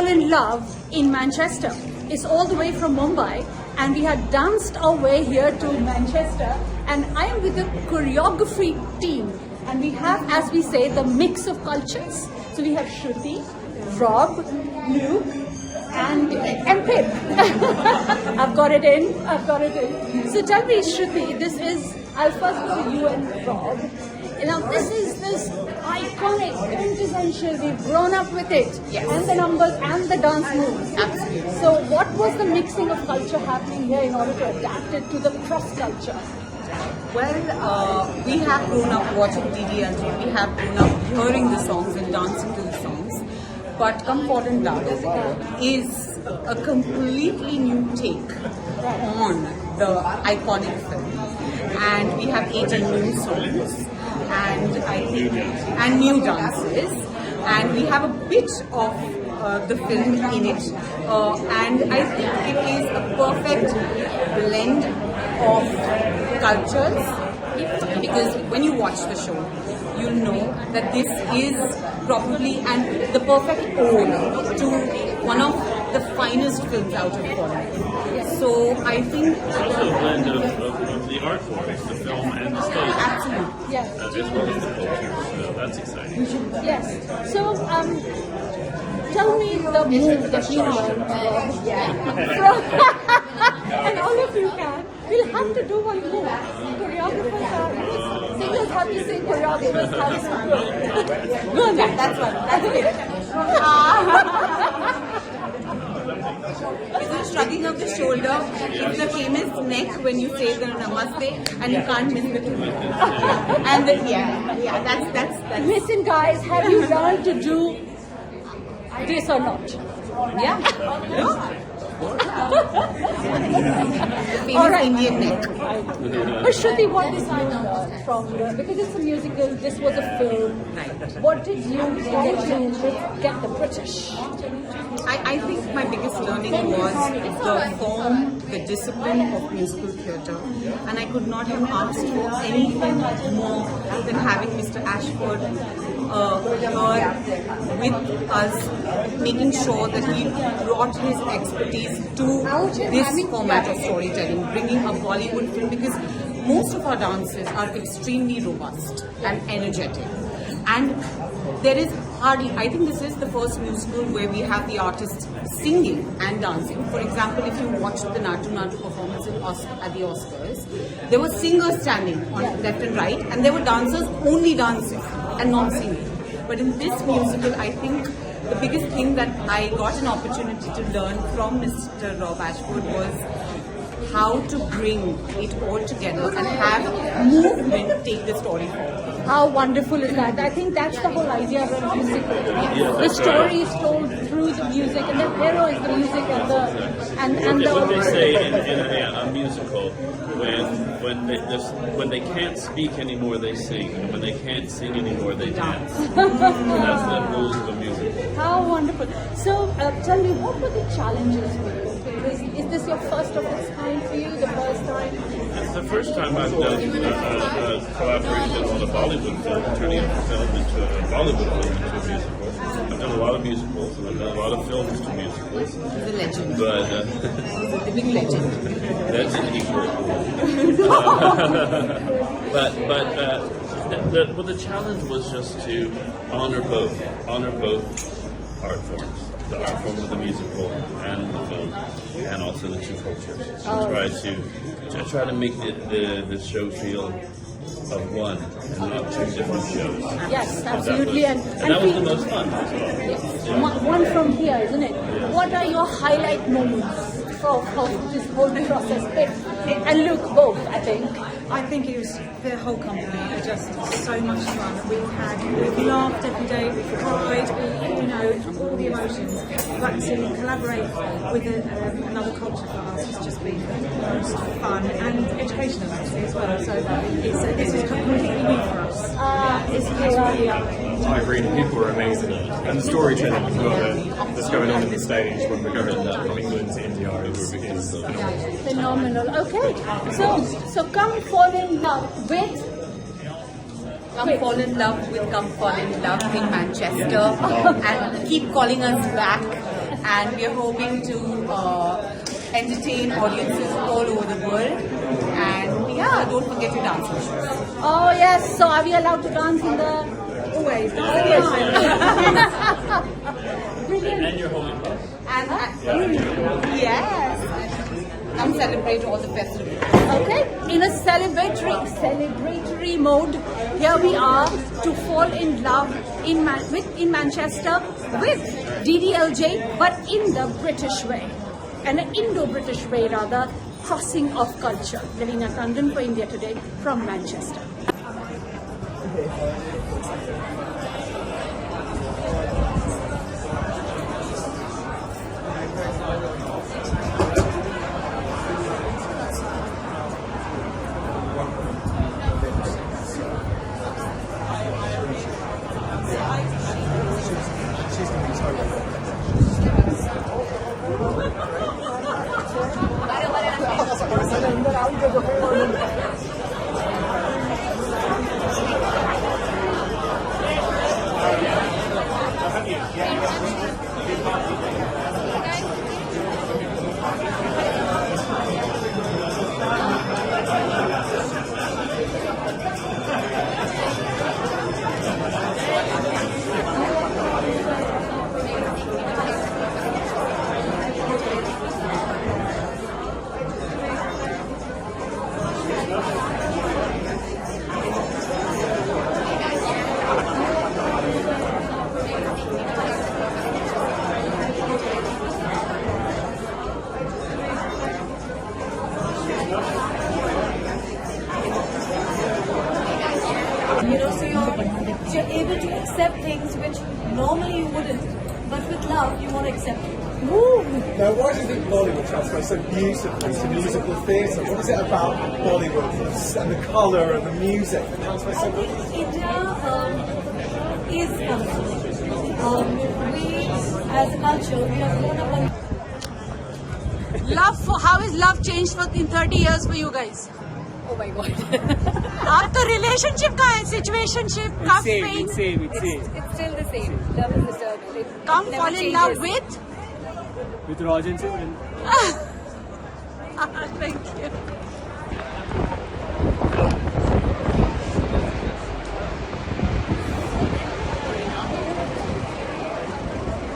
fall in love in Manchester. It's all the way from Mumbai, and we had danced our way here to Manchester, and I am with the choreography team, and we have, as we say, the mix of cultures. So we have Shruti, Rob, Luke, and Pip. I've got it in. So tell me, Shruti, this is, I'll first go to you and Rob. Now this is this iconic, quintessential, we've grown up with it. Yes. And the numbers and the dance moves. Absolutely. So what was the mixing of culture happening here in order to adapt it to the cross culture? Well, we have grown up watching DDLJ, we have grown up hearing the songs and dancing to the songs. But Come Fall in Love is a completely new take on the iconic film. And we have 18 new songs and new dances. And we have a bit of the film in it. And I think it is a perfect blend of cultures, because when you watch the show, you'll know that this is probably the perfect ode to one of the finest films out of Bollywood. So I think it's also a blend of the art forms, the film and the stage. Absolutely. Yes. As well as the culture. So that's exciting. Yes. So tell me the move that you learned. And all of you can. We'll have to do one move. Choreographers are, singers have to sing, choreographers have to go. Go on then. That's one. That's it. Is it shrugging of the shoulder? It's the famous neck when you say the namaste, and you can't miss the two. And that's. Listen, guys, have you learned to do this or not? Yeah. Famous All right. Indian neck. But Shruti, what did you learn from here? Because it's a musical, this was a film. Right. What did you get the British? I think my biggest learning was the form, the discipline of musical theatre, and I could not have asked for anything more than having Mr. Ashford here with us, making sure that he brought his expertise to this format of storytelling, bringing a Bollywood film, because most of our dances are extremely robust and energetic. And there is hardly, I think this is the first musical where we have the artists singing and dancing. For example, if you watched the Natu Natu performance at the Oscars, there were singers standing on left and right, and there were dancers only dancing and not singing. But in this musical, I think the biggest thing that I got an opportunity to learn from Mr. Rob Ashford was how to bring it all together and have movement take the story forward. How wonderful is that? I think that's the whole idea of a musical. The story is told through the music, and the hero is the music and It's the. what they say in a musical, when they can't speak anymore, they sing, and when they can't sing anymore, they dance. That's the rules of a musical. How wonderful! So tell me, what were the challenges for you? Is this your first of its kind for you? The first time? It's the first time I've done a collaboration on a Bollywood film, turning a film into a Bollywood film into a musical. I've done a lot of musicals, and I've done a lot of films to musicals. He's a legend. But He's a living legend. that's an equal. But the challenge was just to honor both art forms. The art form of the musical and the film, and also the two cultures. So try to make the show feel of one and not two different shows. Yes, absolutely. And that was the most fun. Yes. One from here, isn't it? Yeah. What are your highlight moments of this whole process? And Luke, both, I think. I think it was the whole company. It was just so much fun. We've laughed every day, we've cried, all the emotions. But to collaborate with another culture for us has just been the most fun and educational actually as well. So this is completely new for us. I agree, the people are amazing. And the storytelling as well that's going on in the stage when we're going from England to India is phenomenal. Phenomenal. Okay, so come fall in love with. Come fall in love in Manchester and keep calling us back and we are hoping to entertain audiences all over the world. And yeah, don't forget your dance sessions. Oh yes, so are we allowed to dance in the... Always. Brilliant. And your holy place. And yes, come celebrate all the festivals. Okay, in a celebratory mode, here we are to fall in love in Manchester with DDLJ, but in the British way, an Indo-British way rather, crossing of culture. Lavina Tandon for India Today from Manchester. So you're able to accept things which normally you wouldn't, but with love you want to accept it. Now, why do you think Bollywood transfers so beautifully to musical theatre? What is it about Bollywood and the colour and the music that transfers so well? India is culture. We, as a culture, we are grown up on. How has love changed in 30 years for you guys? Oh my God. After relationship का है, situationship का pain. It's still the same. Love is eternal. It Come never fall in changes. love with. With Rajan and Thank you.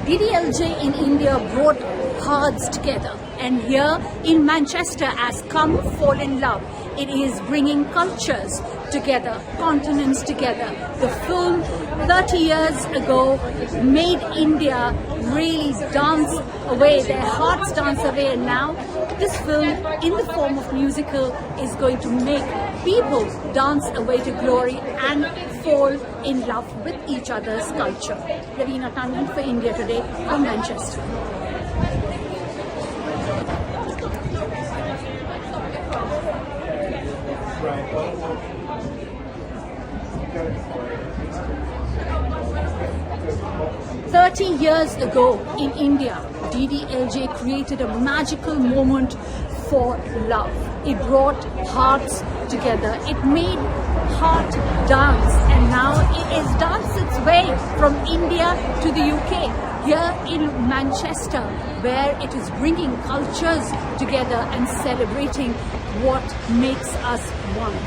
DDLJ in India brought hearts together, and here in Manchester has come Fall in Love. It is bringing cultures together, continents together. The film 30 years ago made India really dance away, their hearts dance away, and now this film in the form of musical is going to make people dance away to glory and fall in love with each other's culture. Lavina Tandon for India Today from Manchester. Years ago in India, DDLJ created a magical moment for love. It brought hearts together. It made heart dance, and now it has danced its way from India to the UK. Here in Manchester, where it is bringing cultures together and celebrating what makes us one.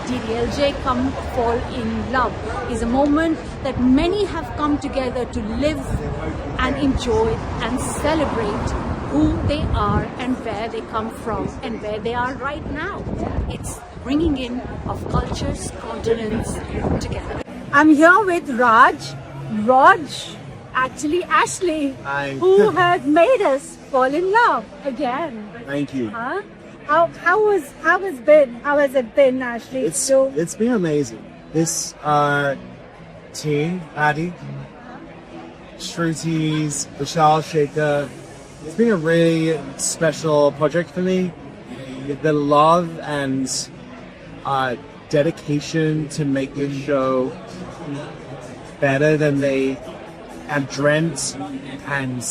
DDLJ Come Fall in Love is a moment that many have come together to live and enjoy and celebrate who they are and where they come from and where they are right now. It's bringing in of cultures, continents together. I'm here with actually Ashley, Hi. who has made us fall in love again. Thank you. Huh? How has it been, Ashley? It's been amazing. This team, Adi, Shruti's, Vishal, Shekhar, it's been a really special project for me. The love and dedication to make this show better than they had dreamt, and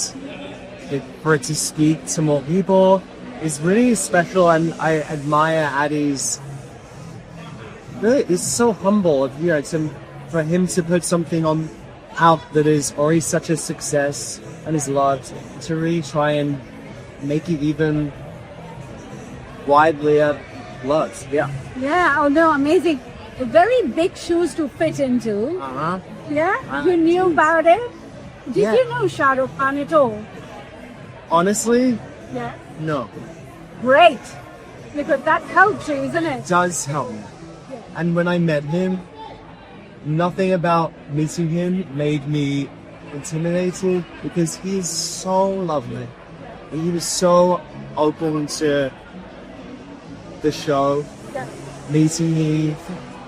for it to speak to more people is really special, and I admire Adi's. Really, it's so humble of for him to put something on out that is already such a success and is loved to really try and make it even widely loved. Yeah. Yeah, oh no, amazing. Very big shoes to fit into. Uh-huh. Yeah, you knew about it? Did Yeah. you know Shah Rukh Khan at all? Honestly, Yeah. no. Great. Because that helps you, isn't it? Does help me. And when I met him, nothing about meeting him made me intimidated because he's so lovely. And he was so open to the show, Yeah. meeting me.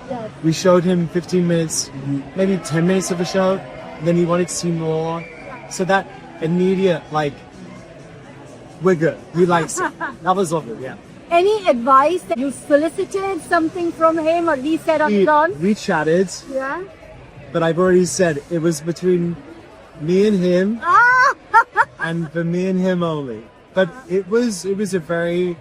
Yeah. We showed him 15 minutes, maybe 10 minutes of the show, and then he wanted to see more. So that immediate, like, we're good. He likes it. That was lovely, yeah. Any advice that you solicited something from him or he said on his own? We chatted, Yeah. but I've already said it was between me and him, Ah! and for me and him only. But it was a very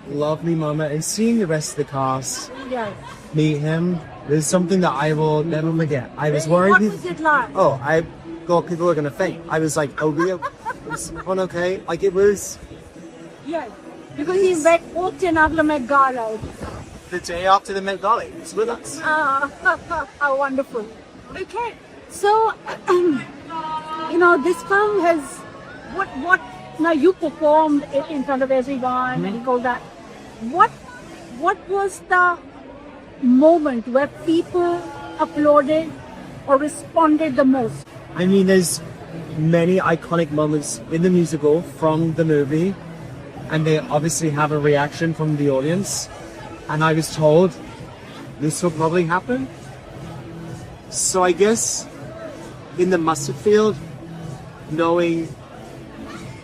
lovely moment, and seeing the rest of the cast Yeah. meet him is something that I will never forget. I was worried. What was it like? Oh, I thought people were gonna faint. I was like, oh, is everyone okay? Like it was Yeah. Because he walked in after Met Gala. the day after the Met Gala. He was with us. Ah, how wonderful. Okay. So, this film has, what, now you performed it in front of everyone and all that. What was the moment where people applauded or responded the most? I mean, there's many iconic moments in the musical from the movie, and they obviously have a reaction from the audience. And I was told this will probably happen. So I guess in the mustard field, knowing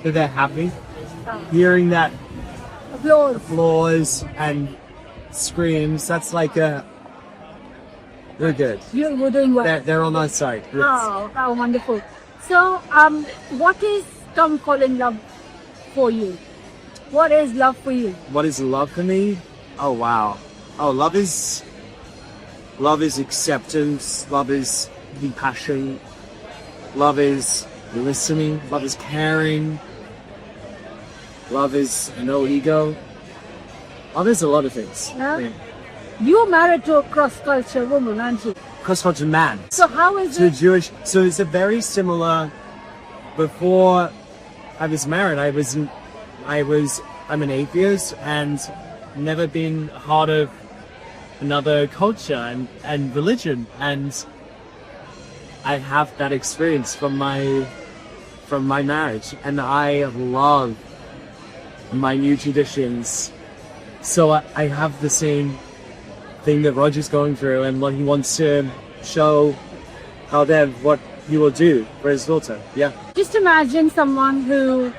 that they're happy, hearing that Applause. applause and screams, that's like they're good. You were doing well. They're on our side. Yes. Oh, how wonderful. So, what is Come Fall in Love for you? What is love for you? What is love for me? Oh wow. Oh, love is acceptance. Love is compassion. Love is listening. Love is caring. Love is no ego. Love is a lot of things. Yeah. You're married to a cross-culture woman, aren't you? Cross-culture man. So how is To it? Jewish. So it's a very similar. Before I was married, I'm an atheist and never been part of another culture and religion, and I have that experience from my marriage, and I love my new traditions. So I have the same thing that Roger's going through, and what he wants to show Dev what he will do for his daughter. Yeah. Just imagine someone who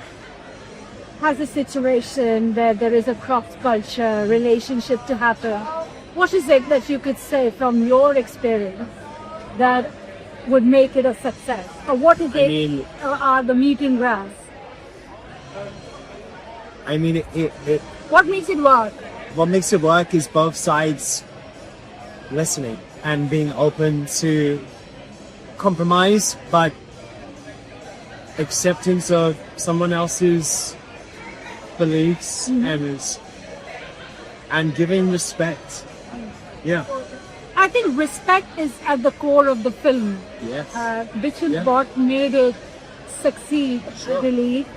has a situation where there is a cross-culture relationship to happen. What is it that you could say from your experience that would make it a success? Or what is are the meeting grounds? I mean, What makes it work? what makes it work is both sides listening and being open to compromise, but acceptance of someone else's beliefs and giving respect. Yeah. I think respect is at the core of the film, Yes. which is Yeah. what made it succeed, I believe.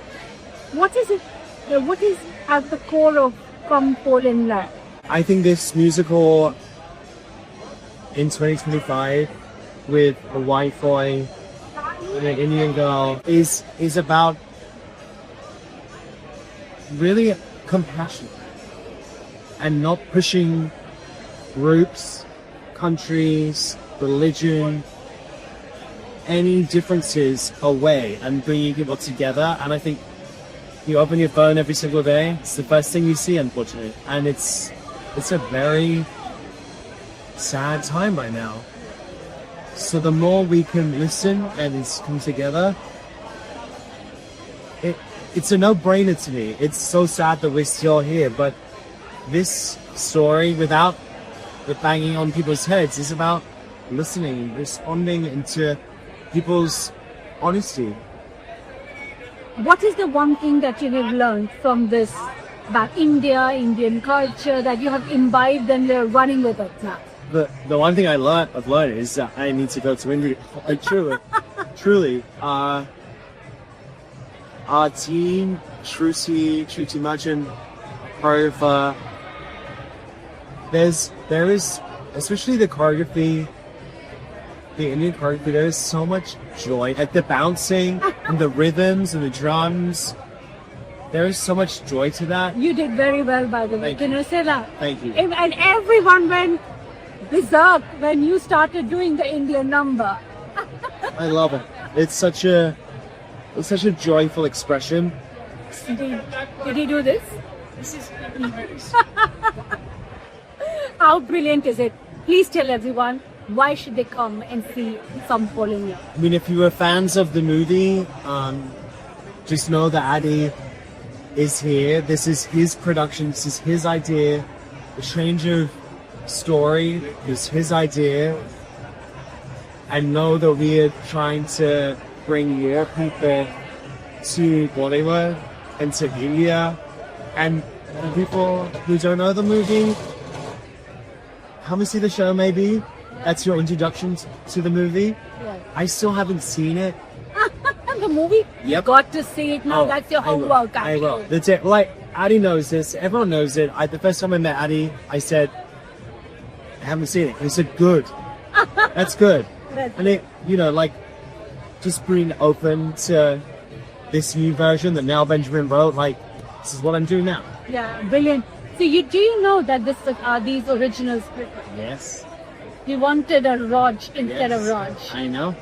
What is it? What is at the core of Come Fall in Love? I think this musical in 2025 with a white boy and an Indian girl is about really compassion and not pushing groups, countries, religion, any differences away and bringing people together. And I think you open your phone every single day, it's the first thing you see, unfortunately. And it's a very sad time right now. So the more we can listen and come together, it's a no-brainer to me. It's so sad that we're still here, but this story, without the banging on people's heads, is about listening, responding, and to people's honesty. What is the one thing that you have learned from this about India, Indian culture that you have imbibed and you're running with it now? The one thing I've learned is that I need to go to India. Truly, our team, Shruti Merchant, choreographer, there is, especially the choreography, the Indian choreography, there is so much joy at the bouncing and the rhythms and the drums. There is so much joy to that. You did very well, by the way. Can I say that? Thank you. And everyone went berserk when you started doing the Indian number. I love it. It's such a joyful expression. Did he do this? This is How brilliant is it? Please tell everyone, why should they come and see some Polling? I mean, if you were fans of the movie, just know that Adi is here. This is his production. This is his idea. The change of story is his idea. And know that we are trying to bring more people to Bollywood and to India. And people who don't know the movie, come and see the show maybe. That's your introduction to the movie. Yeah. I still haven't seen it. The movie? Yep. Got to see it now. That's your homework. I will. That's it. Like, Adi knows this. Everyone knows it. The first time I met Adi, I said, I haven't seen it. He said, good. That's good. And it, just being open to this new version that Nell Benjamin wrote, this is what I'm doing now. Yeah, brilliant. So do you know that this are these original scripts? Yes. You wanted a Raj instead of Raj. I know.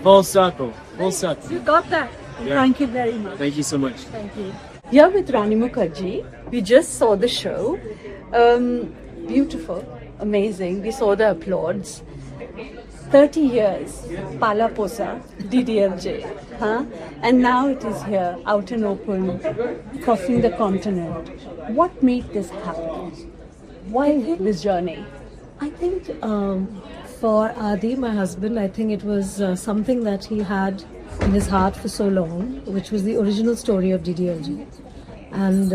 Full circle. Full circle. You got that. Yeah. Thank you very much. Thank you so much. Thank you. Here with Rani Mukherjee, we just saw the show. Beautiful, amazing. We saw the applauds. 30 years, Pala Posa, DDLJ, huh? And now it is here, out and open, crossing the continent. What made this happen? Why this journey? I think for Adi, my husband, I think it was something that he had in his heart for so long, which was the original story of DDLJ. And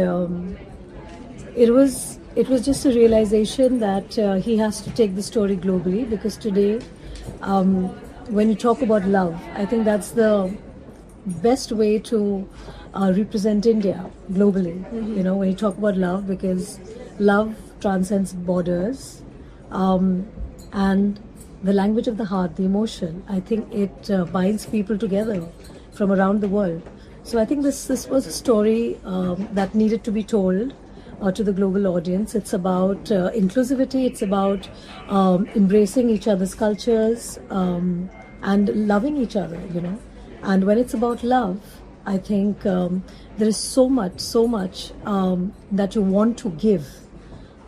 it was just a realization that he has to take the story globally, because today, when you talk about love, I think that's the best way to represent India globally. When you talk about love, because love transcends borders, and the language of the heart, the emotion, I think it binds people together from around the world. So I think this was a story that needed to be told to the global audience. It's about inclusivity, it's about embracing each other's cultures and loving each other, And when it's about love, I think there is so much that you want to give.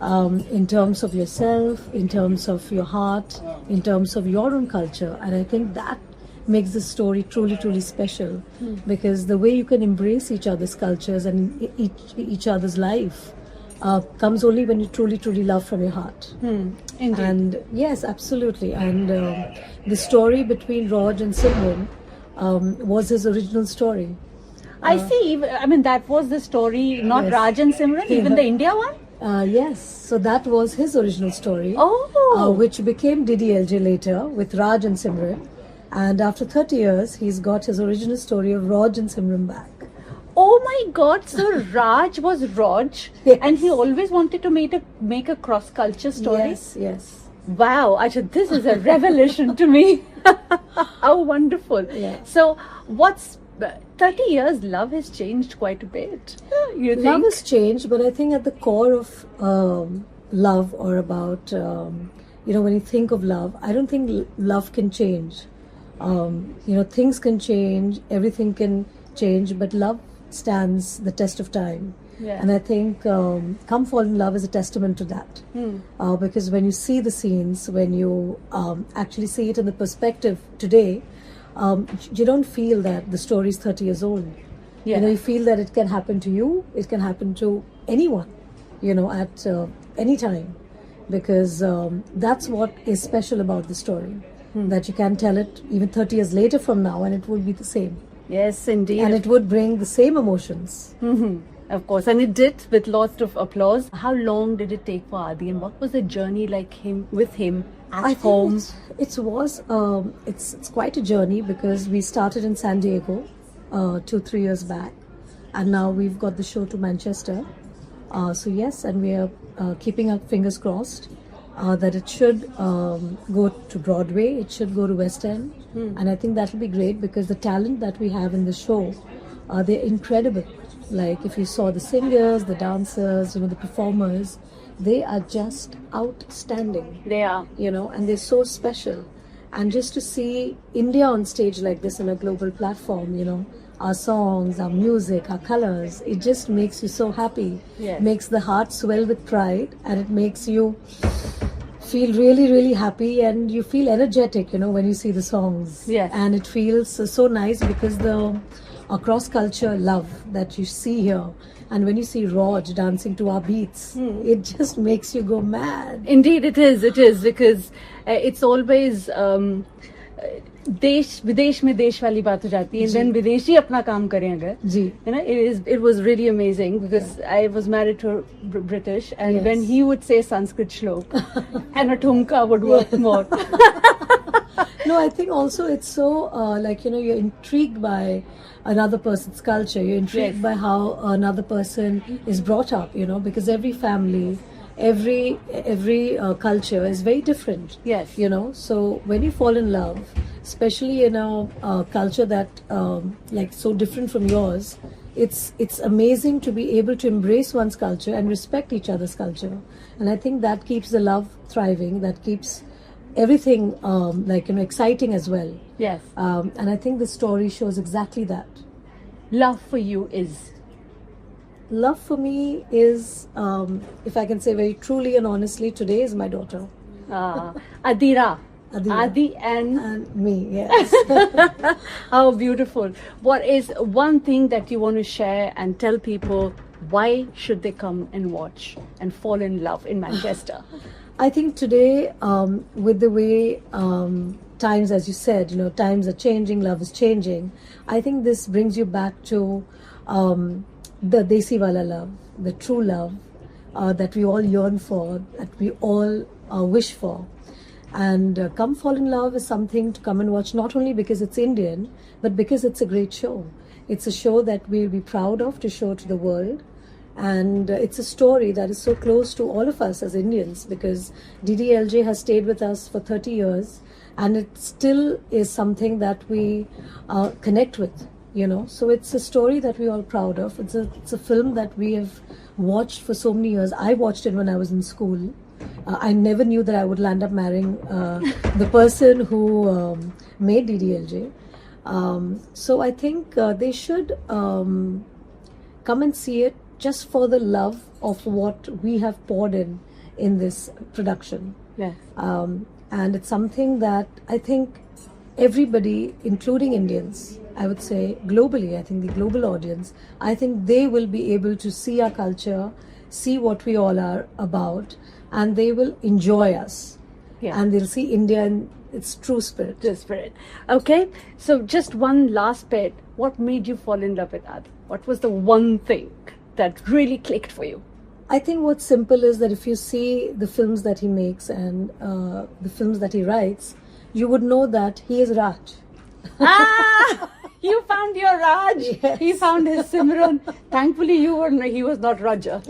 In terms of yourself, in terms of your heart, in terms of your own culture. And I think that makes the story truly, truly special, because the way you can embrace each other's cultures and each other's life comes only when you truly, truly love from your heart. Indeed. And yes, absolutely. And the story between Raj and Simran was his original story. I see, that was the story, not Yes. Raj and Simran, even the India one? Yes, so that was his original story, Oh. which became DDLJ later with Raj and Simran. And after 30 years, he's got his original story of Raj and Simran back. Oh my God! So Raj was Raj, Yes. and he always wanted to make a cross-culture story. Yes. Wow! Ajay, this is a revelation to me. How wonderful! Yeah. So, 30 years? Love has changed quite a bit. You think? Love has changed, but I think at the core of love, or about, when you think of love, I don't think love can change. Things can change, everything can change, but love stands the test of time. Yeah. And I think Come Fall in Love is a testament to that. Because when you see the scenes, when you actually see it in the perspective today, you don't feel that the story is 30 years old. Yeah. You feel that it can happen to you, it can happen to anyone, at any time. Because that's what is special about the story. that you can tell it even 30 years later from now and it would be the same. Yes, indeed. And it would bring the same emotions. Of course, and it did with lots of applause. How long did it take for Adi, and what was the journey like with him at home? It's quite a journey because we started in San Diego 2-3 years back, and now we've got the show to Manchester. So yes, and we are keeping our fingers crossed that it should go to Broadway, it should go to West End, and I think that will be great because the talent that we have in the show, they're incredible. Like if you saw the singers, the dancers, the performers, they are just outstanding. They are. And they're so special. And just to see India on stage like this on a global platform, our songs, our music, our colors, it just makes you so happy. Yes. Makes the heart swell with pride, and it makes you feel really, really happy, and you feel energetic, when you see the songs. Yes. And it feels so nice because the cross-culture love that you see here, and when you see Raj dancing to our beats, it just makes you go mad. Indeed, it is because it's always देश विदेश में देश वाली बात हो जाती है, and then विदेशी अपना काम करें अगर, जी, it was really amazing because I was married to a British, and when he would say Sanskrit shlok, and a thumka would work more. No, I think also it's so you're intrigued by another person's culture. You're intrigued by how another person is brought up. Because every family, every culture is very different. Yes. So when you fall in love, especially in a culture that so different from yours, it's amazing to be able to embrace one's culture and respect each other's culture. And I think that keeps the love thriving. That keeps everything exciting as well. Yes. And I think the story shows exactly that. Love for you is? Love for me is, if I can say very truly and honestly, today is my daughter. Adira. Adira. Adi and me, yes. How beautiful. What is one thing that you want to share and tell people why should they come and watch and fall in love in Manchester? I think today, with the way times, as you said, times are changing, love is changing. I think this brings you back to the Desi Wala love, the true love that we all yearn for, that we all wish for. And Come Fall in Love is something to come and watch, not only because it's Indian, but because it's a great show. It's a show that we'll be proud of to show to the world. And it's a story that is so close to all of us as Indians, because DDLJ has stayed with us for 30 years and it still is something that we connect with, So it's a story that we're all proud of. It's a film that we have watched for so many years. I watched it when I was in school. I never knew that I would land up marrying the person who made DDLJ. So I think they should come and see it, just for the love of what we have poured in this production. Yes. And it's something that I think everybody, including Indians, I would say globally, I think the global audience, I think they will be able to see our culture, see what we all are about, and they will enjoy us. Yeah. And they'll see India in its true spirit. True spirit. Okay, so just one last bit. What made you fall in love with Adi? What was the one thing that really clicked for you? I think what's simple is that if you see the films that he makes and the films that he writes, you would know that he is Raj. You found your Raj. Yes. He found his Simran. Thankfully, he was not Raja.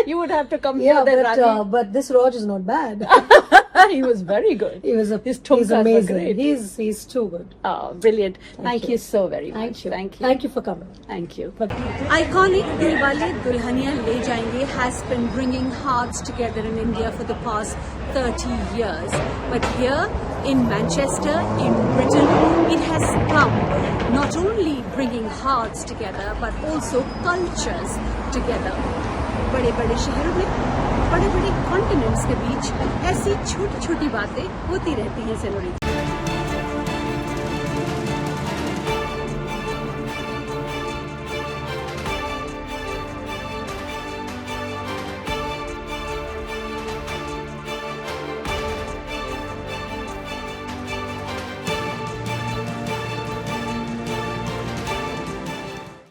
You would have to come here then, but this Raj is not bad. He was very good. His His he's amazing. were great. He's too good. Oh, brilliant. Thank you so very much. Thank you. Thank you. Thank you for coming. Thank you. Iconic Dilwale, Dulhania, Le Jayenge has been bringing hearts together in India for the past 30 years. But here in Manchester, in Britain, it has come not only bringing hearts together but also cultures together. बड़े बड़े शहरों में बड़े बड़े continents के बीच ऐसी छोटी छोटी बातें होती रहती हैं सेनोरिटा।